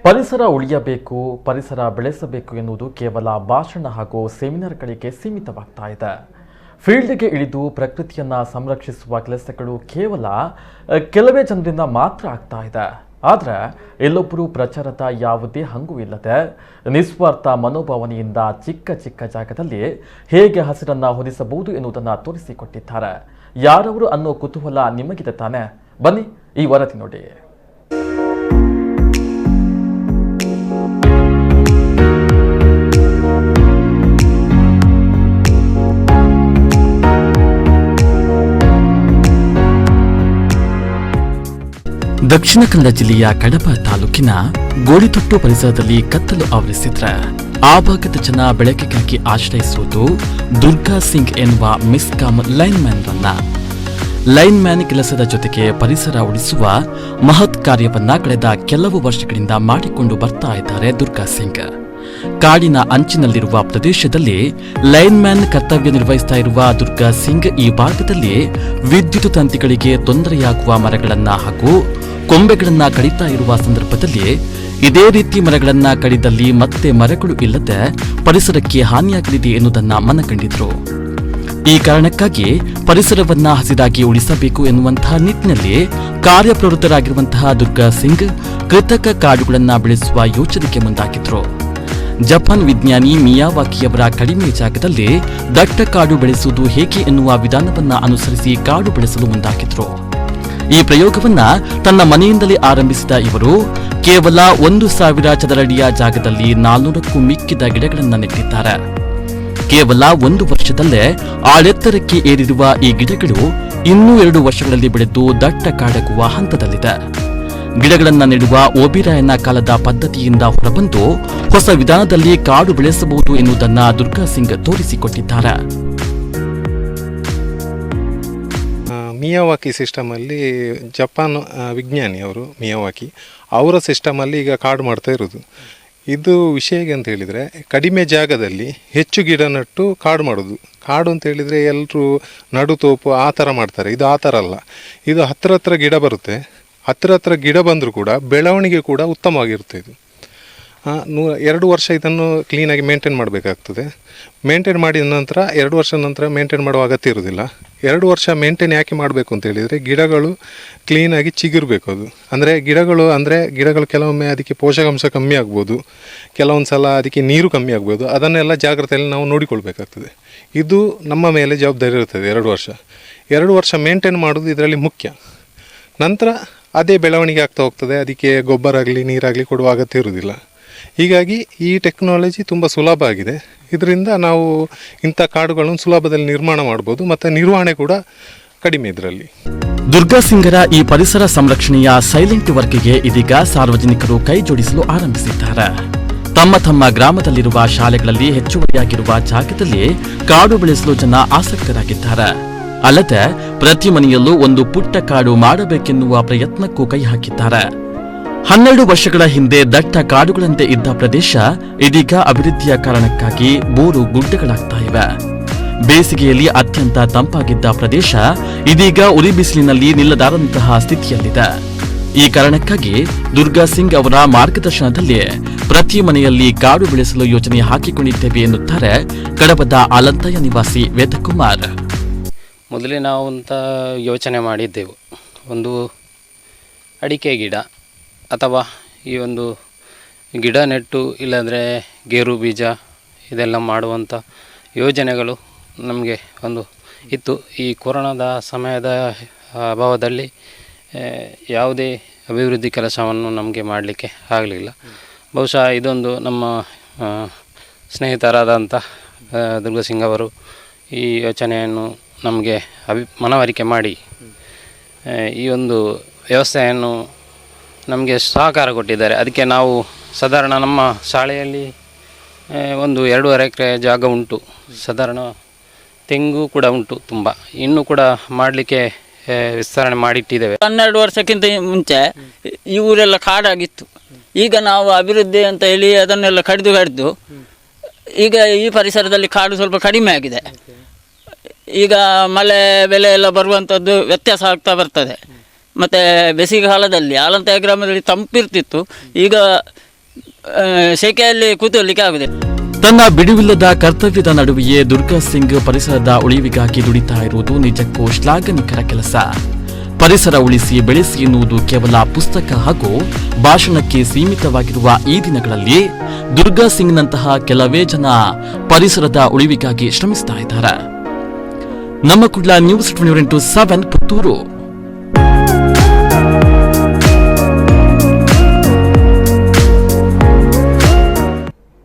ಪರಿಸರ ಉಳಿಯಬೇಕು, ಪರಿಸರ ಬೆಳೆಸಬೇಕು ಎನ್ನುವುದು ಕೇವಲ ಭಾಷಣ ಹಾಗೂ ಸೆಮಿನಾರ್ಗಳಿಗೆ ಸೀಮಿತವಾಗ್ತಾ ಇದೆ. ಫೀಲ್ಡ್ಗೆ ಇಳಿದು ಪ್ರಕೃತಿಯನ್ನು ಸಂರಕ್ಷಿಸುವ ಕೆಲಸಗಳು ಕೇವಲ ಕೆಲವೇ ಜನರಿಂದ ಮಾತ್ರ ಆಗ್ತಾ ಇದೆ. ಆದರೆ ಎಲ್ಲೊಬ್ಬರು ಪ್ರಚಾರದ ಯಾವುದೇ ಹಂಗೂ ಇಲ್ಲದೆ ನಿಸ್ವಾರ್ಥ ಮನೋಭಾವನೆಯಿಂದ ಚಿಕ್ಕ ಚಿಕ್ಕ ಜಾಗದಲ್ಲಿ ಹೇಗೆ ಹಸಿರನ್ನು ಹೊದಿಸಬಹುದು ಎನ್ನುವುದನ್ನು ತೋರಿಸಿಕೊಟ್ಟಿದ್ದಾರೆ. ಯಾರವರು ಅನ್ನೋ ಕುತೂಹಲ ನಿಮಗಿದೆ ತಾನೆ? ಬನ್ನಿ ಈ ವರದಿ ನೋಡಿ. ದಕ್ಷಿಣ ಕನ್ನಡ ಜಿಲ್ಲೆಯ ಕಡಬ ತಾಲೂಕಿನ ಗೋಡಿತೊಟ್ಟು ಪರಿಸರದಲ್ಲಿ ಕತ್ತಲು ಆವರಿಸಿದ್ರೆ ಆ ಭಾಗದ ಜನ ಬೆಳಕಿಗಾಗಿ ಆಶ್ರಯಿಸುವುದು ದುರ್ಗಾ ಸಿಂಗ್ ಎನ್ನುವ ಮಿಸ್ಕಾಮ್ ಲೈನ್ ಮ್ಯಾನ್ ಕೆಲಸದ ಜೊತೆಗೆ ಪರಿಸರ ಉಳಿಸುವ ಮಹತ್ ಕಾರ್ಯವನ್ನ ಕಳೆದ ಕೆಲವು ವರ್ಷಗಳಿಂದ ಮಾಡಿಕೊಂಡು ಬರ್ತಾ ಇದ್ದಾರೆ ದುರ್ಗಾ ಸಿಂಗ್. ಕಾಡಿನ ಅಂಚಿನಲ್ಲಿರುವ ಪ್ರದೇಶದಲ್ಲಿ ಲೈನ್ ಮ್ಯಾನ್ ಕರ್ತವ್ಯ ನಿರ್ವಹಿಸ್ತಾ ಇರುವ ದುರ್ಗಾ ಸಿಂಗ್ ಈ ಭಾಗದಲ್ಲಿ ವಿದ್ಯುತ್ ತಂತಿಗಳಿಗೆ ತೊಂದರೆಯಾಗುವ ಮರಗಳನ್ನ ಹಾಗೂ ಕೊಂಬೆಗಳನ್ನ ಕಡಿತಾ ಇರುವ ಸಂದರ್ಭದಲ್ಲಿ ಇದೇ ರೀತಿ ಮರಗಳನ್ನ ಕಡಿದಲ್ಲಿ ಮತ್ತೆ ಮರಗಳು ಇಲ್ಲದೆ ಪರಿಸರಕ್ಕೆ ಹಾನಿಯಾಗಲಿದೆ ಎನ್ನುವುದನ್ನ ಮನಗಂಡಿದ್ರು. ಈ ಕಾರಣಕ್ಕಾಗಿ ಪರಿಸರವನ್ನ ಹಸಿರಾಗಿ ಉಳಿಸಬೇಕು ಎನ್ನುವಂತಹ ನಿಟ್ಟಿನಲ್ಲಿ ಕಾರ್ಯಪ್ರವೃತ್ತರಾಗಿರುವಂತಹ ದುರ್ಗಾ ಸಿಂಗ್ ಕೃತಕ ಕಾಡುಗಳನ್ನ ಬೆಳೆಸುವ ಯೋಚನೆಗೆ ಮುಂದಾಗಿದ್ರು. ಜಪಾನ್ ವಿಜ್ಞಾನಿ ಮಿಯಾವಾಕಿಯವರ ಕಡಿಮೆ ಜಾಗದಲ್ಲಿ ದಟ್ಟ ಕಾಡು ಬೆಳೆಸುವುದು ಹೇಗೆ ಎನ್ನುವ ವಿಧಾನವನ್ನ ಅನುಸರಿಸಿ ಕಾಡು ಬೆಳೆಸಲು ಮುಂದಾಗಿದ್ರು. ಈ ಪ್ರಯೋಗವನ್ನ ತನ್ನ ಮನೆಯಿಂದಲೇ ಆರಂಭಿಸಿದ ಇವರು ಕೇವಲ 1,000 ಚದರಡಿಯ ಜಾಗದಲ್ಲಿ 400ಕ್ಕೂ ಮಿಕ್ಕಿದ ಗಿಡಗಳನ್ನು ನೆಟ್ಟಿದ್ದಾರೆ. ಕೇವಲ 1 ವರ್ಷದಲ್ಲೇ ಆಳೆತ್ತರಕ್ಕೆ ಏರಿರುವ ಈ ಗಿಡಗಳು ಇನ್ನೂ 2 ವರ್ಷಗಳಲ್ಲಿ ಬೆಳೆದು ದಟ್ಟ ಕಾಡಾಗುವ ಹಂತದಲ್ಲಿದೆ. ಗಿಡಗಳನ್ನು ನೆಡುವ ಓಬಿರಾಯನ ಕಾಲದ ಪದ್ಧತಿಯಿಂದ ಹೊರಬಂದು ಹೊಸ ವಿಧಾನದಲ್ಲಿ ಕಾಡು ಬೆಳೆಸಬಹುದು ಎನ್ನುವುದನ್ನು ದುರ್ಗಾ ಸಿಂಗ್ ತೋರಿಸಿಕೊಟ್ಟಿದ್ದಾರೆ. ಮಿಯಾವಾಕಿ ಸಿಸ್ಟಮಲ್ಲಿ ಜಪಾನ್ ವಿಜ್ಞಾನಿ ಅವರು ಮಿಯಾವಾಕಿ ಅವರ ಸಿಸ್ಟಮಲ್ಲಿ ಈಗ ಕಾಡು ಮಾಡ್ತಾ ಇರೋದು. ಇದು ವಿಷಯ ಅಂತ ಹೇಳಿದರೆ ಕಡಿಮೆ ಜಾಗದಲ್ಲಿ ಹೆಚ್ಚು ಗಿಡ ನಟ್ಟು ಕಾಡು ಮಾಡೋದು. ಕಾಡು ಅಂತ ಹೇಳಿದರೆ ಎಲ್ಲರೂ ನಡು ತೋಪು ಆ ಥರ ಮಾಡ್ತಾರೆ. ಇದು ಆ ಥರ ಅಲ್ಲ. ಇದು ಹತ್ತಿರ ಗಿಡ ಬರುತ್ತೆ. ಹತ್ತಿರ ಗಿಡ ಬಂದರೂ ಕೂಡ ಬೆಳವಣಿಗೆ ಕೂಡ ಉತ್ತಮವಾಗಿರುತ್ತೆ. ಇದು 2 ವರ್ಷ ಇದನ್ನು ಕ್ಲೀನಾಗಿ ಮೇಂಟೈನ್ ಮಾಡಬೇಕಾಗ್ತದೆ. ಮೇಂಟೈನ್ ಮಾಡಿದ ನಂತರ 2 ವರ್ಷ ನಂತರ ಮೇಂಟೈನ್ ಮಾಡುವ ಅಗತ್ಯ ಇರೋದಿಲ್ಲ. 2 ವರ್ಷ ಮೇಂಟೈನ್ ಯಾಕೆ ಮಾಡಬೇಕು ಅಂತ ಹೇಳಿದರೆ ಗಿಡಗಳು ಕ್ಲೀನಾಗಿ ಚಿಗುರಬೇಕು. ಅದು ಅಂದರೆ ಗಿಡಗಳು ಕೆಲವೊಮ್ಮೆ ಅದಕ್ಕೆ ಪೋಷಕಾಂಶ ಕಮ್ಮಿ ಆಗ್ಬೋದು, ಕೆಲವೊಂದು ಸಲ ಅದಕ್ಕೆ ನೀರು ಕಮ್ಮಿ ಆಗ್ಬೋದು. ಅದನ್ನೆಲ್ಲ ಜಾಗ್ರತೆಯಲ್ಲಿ ನಾವು ನೋಡಿಕೊಳ್ಬೇಕಾಗ್ತದೆ. ಇದು ನಮ್ಮ ಮೇಲೆ ಜವಾಬ್ದಾರಿ ಇರ್ತದೆ. 2 ವರ್ಷ ಮೇಂಟೈನ್ ಮಾಡೋದು ಇದರಲ್ಲಿ ಮುಖ್ಯ. ನಂತರ ಅದೇ ಬೆಳವಣಿಗೆ ಆಗ್ತಾ ಹೋಗ್ತದೆ. ಅದಕ್ಕೆ ಗೊಬ್ಬರ ಆಗಲಿ ನೀರಾಗಲಿ ಕೊಡುವ ಅಗತ್ಯ ಇರುವುದಿಲ್ಲ. ಹೀಗಾಗಿ ಈ ಟೆಕ್ನಾಲಜಿ ತುಂಬ ಸುಲಭ ಆಗಿದೆ. ಇದರಿಂದ ನಾವು ಇಂಥ ಕಾಡುಗಳನ್ನು ಸುಲಭದಲ್ಲಿ ನಿರ್ಮಾಣ ಮಾಡ್ಬೋದು ಮತ್ತು ನಿರ್ವಹಣೆ ಕೂಡ ಕಡಿಮೆ ಇದರಲ್ಲಿ. ದುರ್ಗಾ ಸಿಂಗರ ಈ ಪರಿಸರ ಸಂರಕ್ಷಣೆಯ ಸೈಲೆಂಟ್ ವರ್ಕ್ಗೆ ಇದೀಗ ಸಾರ್ವಜನಿಕರು ಕೈ ಜೋಡಿಸಲು ಆರಂಭಿಸಿದ್ದಾರೆ. ತಮ್ಮ ಗ್ರಾಮದಲ್ಲಿರುವ ಶಾಲೆಗಳಲ್ಲಿ ಹೆಚ್ಚುವರಿಯಾಗಿರುವ ಜಾಗದಲ್ಲಿ ಕಾಡು ಬೆಳೆಸಲು ಜನ ಆಸಕ್ತರಾಗಿದ್ದಾರೆ. ಅಲ್ಲದೆ ಪ್ರತಿ ಮನೆಯಲ್ಲೂ ಒಂದು ಪುಟ್ಟ ಕಾಡು ಮಾಡಬೇಕೆನ್ನುವ ಪ್ರಯತ್ನಕ್ಕೂ ಕೈ ಹಾಕಿದ್ದಾರೆ. 12 ವರ್ಷಗಳ ಹಿಂದೆ ದಟ್ಟ ಕಾಡುಗಳಂತೆ ಇದ್ದ ಪ್ರದೇಶ ಇದೀಗ ಅಭಿವೃದ್ಧಿಯ ಕಾರಣಕ್ಕಾಗಿ ಬೋರು ಗುಡ್ಡಗಳಾಗ್ತಾ ಇವೆ. ಬೇಸಿಗೆಯಲ್ಲಿ ಅತ್ಯಂತ ತಂಪಾಗಿದ್ದ ಪ್ರದೇಶ ಇದೀಗ ಉರಿ ಬಿಸಿಲಿನಲ್ಲಿ ನಿಲ್ಲದಾರಂತಹ ಸ್ಥಿತಿಯಲ್ಲಿದೆ. ಈ ಕಾರಣಕ್ಕಾಗಿ ದುರ್ಗಾ ಸಿಂಗ್ ಅವರ ಮಾರ್ಗದರ್ಶನದಲ್ಲಿ ಪ್ರತಿ ಮನೆಯಲ್ಲಿ ಕಾಡು ಬೆಳೆಸಲು ಯೋಜನೆ ಹಾಕಿಕೊಂಡಿದ್ದೇವೆ ಎನ್ನುತ್ತಾರೆ ಕಡಬದ ಆಲಂತಯ ನಿವಾಸಿ ವೇದಕುಮಾರ್. ಮೊದಲೇ ನಾವು ಅಂತ ಯೋಚನೆ ಮಾಡಿದ್ದೆವು. ಒಂದು ಅಡಿಕೆ ಗಿಡ ಅಥವಾ ಈ ಒಂದು ಗಿಡ ನೆಟ್ಟು ಇಲ್ಲಾಂದರೆ ಗೇರು ಬೀಜ ಇದೆಲ್ಲ ಮಾಡುವಂಥ ಯೋಜನೆಗಳು ನಮಗೆ ಒಂದು ಇತ್ತು. ಈ ಕೊರೋನಾದ ಸಮಯದ ಅಭಾವದಲ್ಲಿ ಯಾವುದೇ ಅಭಿವೃದ್ಧಿ ಕೆಲಸವನ್ನು ನಮಗೆ ಮಾಡಲಿಕ್ಕೆ ಆಗಲಿಲ್ಲ. ಬಹುಶಃ ಇದೊಂದು ನಮ್ಮ ಸ್ನೇಹಿತರಾದಂಥ ದುರ್ಗಾ ಸಿಂಗ್ ಅವರು ಈ ಯೋಚನೆಯನ್ನು ನಮಗೆ ಮನವರಿಕೆ ಮಾಡಿ ಈ ಒಂದು ವ್ಯವಸ್ಥೆಯನ್ನು ನಮಗೆ ಸಹಕಾರ ಕೊಟ್ಟಿದ್ದಾರೆ. ಅದಕ್ಕೆ ನಾವು ಸಾಧಾರಣ ನಮ್ಮ ಶಾಲೆಯಲ್ಲಿ ಒಂದು 2.5 ಎಕರೆ ಜಾಗ ಉಂಟು. ಸಾಧಾರಣ ತೆಂಗು ಕೂಡ ಉಂಟು ತುಂಬ. ಇನ್ನೂ ಕೂಡ ಮಾಡಲಿಕ್ಕೆ ವಿಸ್ತರಣೆ ಮಾಡಿಟ್ಟಿದ್ದೇವೆ. 12 ವರ್ಷಕ್ಕಿಂತ ಮುಂಚೆ ಈ ಊರೆಲ್ಲ ಕಾಡಾಗಿತ್ತು. ಈಗ ನಾವು ಅಭಿವೃದ್ಧಿ ಅಂತ ಹೇಳಿ ಅದನ್ನೆಲ್ಲ ಕಡಿದು ಈಗ ಈ ಪರಿಸರದಲ್ಲಿ ಕಾಡು ಸ್ವಲ್ಪ ಕಡಿಮೆ ಆಗಿದೆ. ಈಗ ಮಳೆ ಬೆಲೆ ಎಲ್ಲ ಬರುವಂಥದ್ದು ವ್ಯತ್ಯಾಸ ಆಗ್ತಾ ಬರ್ತದೆ. ಮತ್ತು ಬೇಸಿಗೆ ಕಾಲದಲ್ಲಿ ಆಲಂತಾಯ ಗ್ರಾಮದಲ್ಲಿ ತಂಪಿರ್ತಿತ್ತು. ಈಗ ಸೆಕೆಯಲ್ಲಿ ಕೂತ್ಕೊಳ್ಳಿಕ್ಕೆ ಆಗುದಿಲ್ಲ. ತನ್ನ ಬಿಡುವಿಲ್ಲದ ಕರ್ತವ್ಯದ ನಡುವೆಯೇ ದುರ್ಗಾ ಸಿಂಗ್ ಪರಿಸರದ ಉಳಿವಿಗಾಗಿ ದುಡಿತಾ ಇರುವುದು ನಿಜಕ್ಕೂ ಶ್ಲಾಘನೀಯಕರ ಕೆಲಸ. ಪರಿಸರ ಉಳಿಸಿ ಬೆಳೆಸಿ ಎನ್ನುವುದು ಕೇವಲ ಪುಸ್ತಕ ಹಾಗೂ ಭಾಷಣಕ್ಕೆ ಸೀಮಿತವಾಗಿರುವ ಈ ದಿನಗಳಲ್ಲಿ ದುರ್ಗಾ ಸಿಂಗ್ನಂತಹ ಕೆಲವೇ ಜನ ಪರಿಸರದ ಉಳಿವಿಗಾಗಿ ಶ್ರಮಿಸ್ತಾ ಇದ್ದಾರೆ. ನಮ್ಮ ಕುಡ್ಲ ನ್ಯೂಸ್ 24/7 ಪುತ್ತೂರು.